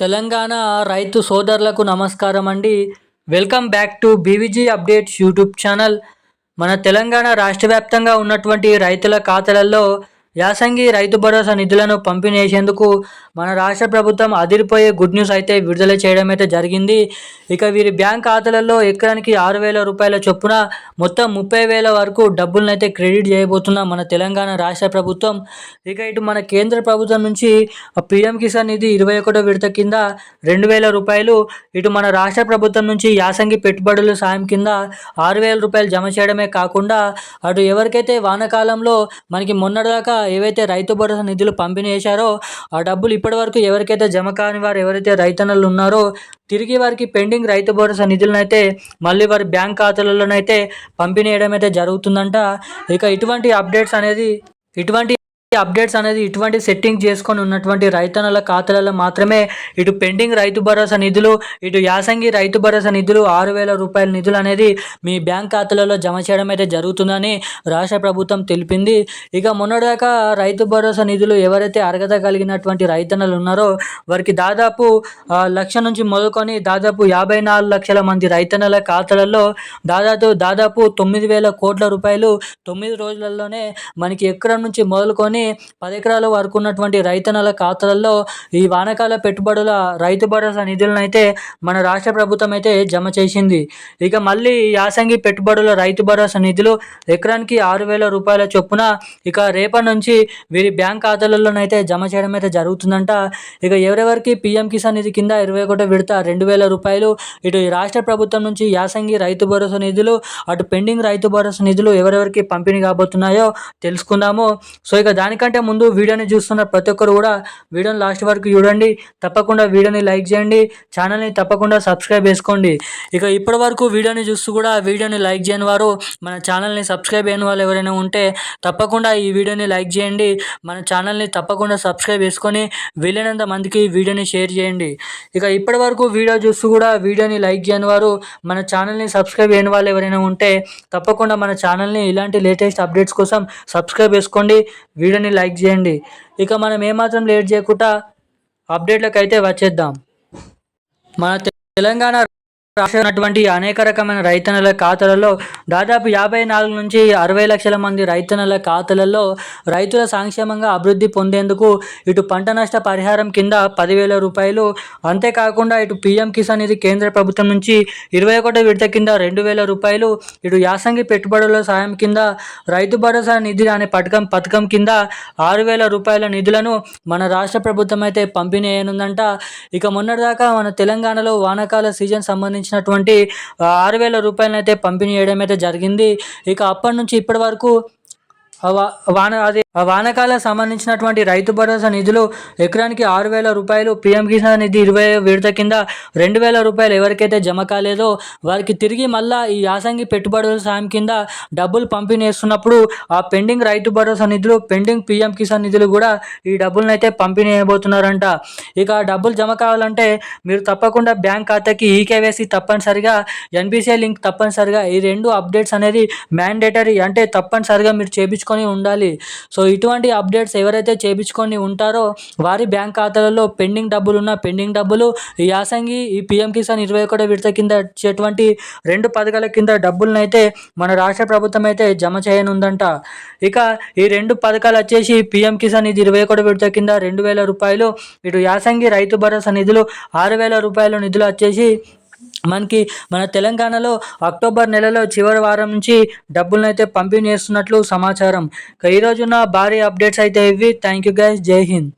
తెలంగాణ రైతు సోదరులకు నమస్కారం అండి. Welcome back to BVG updates YouTube channel. మన తెలంగాణ రాష్ట్ర వ్యాప్తంగా ఉన్నటువంటి రైతుల ఖాతాలలో యాసంగి రైతు భరోసా నిధులను పంపిణీ చేసేందుకు మన రాష్ట్ర ప్రభుత్వం అదిరిపోయే గుడ్ న్యూస్ అయితే విడుదల చేయడం అయితే జరిగింది. ఇక వీరి బ్యాంక్ ఖాతాలలో ఎకరానికి 6,000 రూపాయల చొప్పున మొత్తం 30,000 వరకు డబ్బులను అయితే క్రెడిట్ చేయబోతున్న మన తెలంగాణ రాష్ట్ర ప్రభుత్వం. ఇక ఇటు మన కేంద్ర ప్రభుత్వం నుంచి పీఎం కిసాన్ నిధి 21వ విడత కింద 2,000 రూపాయలు, ఇటు మన రాష్ట్ర ప్రభుత్వం నుంచి యాసంగి పెట్టుబడుల సాయం కింద 6,000 రూపాయలు జమ చేయడమే కాకుండా అటు ఎవరికైతే వానాకాలంలో మనకి మొన్నటిదాకా ఏవైతే రైతు భరోసా నిధులు పంపిణీ చేశారో ఆ డబ్బులు ఇప్పటివరకు ఎవరికైతే జమ కాని వారు ఎవరైతే రైతన్నలు ఉన్నారో తిరిగి వారికి పెండింగ్ రైతు భరోసా నిధులను అయితే మళ్ళీ వారి బ్యాంక్ ఖాతాలలోనైతే పంపిణీ చేయడం అయితే జరుగుతుందంట. ఇక ఇటువంటి ఇటువంటి సెట్టింగ్ చేసుకొని ఉన్నటువంటి రైతన్నల ఖాతాలలో మాత్రమే ఇటు పెండింగ్ రైతు భరోసా నిధులు, ఇటు యాసంగి రైతు భరోసా నిధులు 6,000 రూపాయల నిధులు అనేది మీ బ్యాంక్ ఖాతాలలో జమ చేయడం అయితే జరుగుతుందని రాష్ట్ర ప్రభుత్వం తెలిపింది. ఇక మొన్నటిదాకా రైతు భరోసా నిధులు ఎవరైతే అర్హత కలిగినటువంటి రైతన్నలు ఉన్నారో వారికి దాదాపు 1,00,000 నుంచి మొదలుకొని దాదాపు 54 లక్షల మంది రైతన్నల ఖాతాలలో దాదాపు 9,000 కోట్ల రూపాయలు 9 రోజులలోనే మనకి ఎకరం నుంచి మొదలుకొని 10 ఎకరాల వరకు ఉన్నటువంటి రైతన్నల ఖాతాలలో ఈ వానాకాల పెట్టుబడుల రైతు భరోసా నిధులను అయితే మన రాష్ట్ర ప్రభుత్వం అయితే జమ చేసింది. ఇక మళ్ళీ యాసంగి పెట్టుబడుల రైతు భరోసా నిధులు ఎకరానికి 6,000 రూపాయల చొప్పున ఇక రేపటి నుంచి వీరి బ్యాంక్ ఖాతాలలోనైతే జమ చేయడం అయితే జరుగుతుందంట. ఇక ఎవరెవరికి పీఎం కిసాన్ నిధి కింద 21వ విడత 2,000 రూపాయలు, ఇటు రాష్ట్ర ప్రభుత్వం నుంచి యాసంగి రైతు భరోసా నిధులు, అటు పెండింగ్ రైతు భరోసా నిధులు ఎవరెవరికి పంపిణీ కాబోతున్నాయో తెలుసుకుందాము. సో ఇక దానికంటే ముందు వీడియోని చూస్తున్న ప్రతి ఒక్కరు కూడా వీడియోని లాస్ట్ వరకు చూడండి. తప్పకుండా వీడియోని లైక్ చేయండి, ఛానల్ని తప్పకుండా సబ్స్క్రైబ్ చేసుకోండి. ఇక ఇప్పటి వరకు వీడియోని చూస్తూ కూడా వీడియోని లైక్ చేయని వారు, మన ఛానల్ని సబ్స్క్రైబ్ అయిన వాళ్ళు ఎవరైనా ఉంటే తప్పకుండా ఈ వీడియోని లైక్ చేయండి. మన ఛానల్ని తప్పకుండా సబ్స్క్రైబ్ చేసుకొని వీలైనంత మందికి వీడియోని షేర్ చేయండి. ఇక ఇప్పటి వరకు వీడియో చూస్తూ కూడా వీడియోని లైక్ చేయని వారు, మన ఛానల్ని సబ్స్క్రైబ్ అయిన వాళ్ళు ఎవరైనా ఉంటే తప్పకుండా మన ఛానల్ని ఇలాంటి లేటెస్ట్ అప్డేట్స్ కోసం సబ్స్క్రైబ్ చేసుకోండి, వీడియోని లైక్ చేయండి. ఇక మనం ఏమాత్రం లేట్ చేయకుండా అప్డేట్లకు అయితే వచ్చేద్దాం. మన తెలంగాణ రాష్ట్రటువంటి అనేక రకమైన రైతన్నల ఖాతాలలో దాదాపు 54 నుంచి 60 లక్షల మంది రైతన్నల ఖాతాలలో రైతుల సంక్షేమంగా అభివృద్ధి పొందేందుకు ఇటు పంట నష్ట పరిహారం కింద 10,000 రూపాయలు, అంతేకాకుండా ఇటు పీఎం కిసాన్ నిధి కేంద్ర ప్రభుత్వం నుంచి 21వ విడత కింద 2,000 రూపాయలు, ఇటు యాసంగి పెట్టుబడుల సాయం కింద రైతు భరోసా నిధి అనే పథకం కింద 6,000 రూపాయల నిధులను మన రాష్ట్ర ప్రభుత్వం అయితే పంపిణీ చేయనుందంట. ఇక మొన్నటిదాకా మన తెలంగాణలో వానాకాల సీజన్ సంబంధించినటువంటి 6,000 రూపాయలను అయితే పంపిణీ చేయడం అయితే జరిగింది. ఇక అప్పటి నుంచి ఇప్పటి వరకు వానాకాల సంబంధించినటువంటి రైతు భరోసా నిధులు ఎకరానికి 6,000 రూపాయలు, పీఎం కిసాన్ నిధి 20వ విడత కింద 2,000 రూపాయలు ఎవరికైతే జమ కాలేదో వారికి తిరిగి మళ్ళా ఈ యాసంగి పెట్టుబడుల సాయం కింద డబ్బులు పంపిణీ చేస్తున్నప్పుడు ఆ పెండింగ్ రైతు భరోసా నిధులు, పెండింగ్ పీఎం కిసాన్ నిధులు కూడా ఈ డబ్బులను అయితే పంపిణీ చేయబోతున్నారంట. ఇక ఆ డబ్బులు జమ కావాలంటే మీరు తప్పకుండా బ్యాంక్ ఖాతాకి ఈకేవైసీ తప్పనిసరిగా, ఎన్పిసిఐ లింక్ తప్పనిసరిగా, ఈ 2 అప్డేట్స్ అనేది మ్యాండేటరీ, అంటే తప్పనిసరిగా మీరు చేయించుకొని ఉండాలి. సో ఇటువంటి అప్డేట్స్ ఎవరైతే చేయించుకొని ఉంటారో వారి బ్యాంక్ ఖాతాలలో పెండింగ్ డబ్బులు ఈ యాసంగి, ఈ పీఎం కిసాన్ 21వ విడత కింద వచ్చేటువంటి 2 పథకాల కింద డబ్బులను అయితే మన రాష్ట్ర ప్రభుత్వం అయితే జమ చేయనుందంట. ఇక ఈ 2 పథకాలు వచ్చేసి పీఎం కిసాన్ నిధి 21వ విడత కింద 2,000 రూపాయలు, ఇటు యాసంగి రైతు భరోసా నిధులు 6,000 రూపాయల నిధులు వచ్చేసి మనకి మన తెలంగాణలో అక్టోబర్ నెలలో చివరి వారం నుంచి డబ్బులను అయితే పంపిణీ చేస్తున్నట్లు సమాచారం. ఈరోజున్న భారీ అప్డేట్స్ అయితే ఇవి. థ్యాంక్ యూ గైస్, జై హింద్.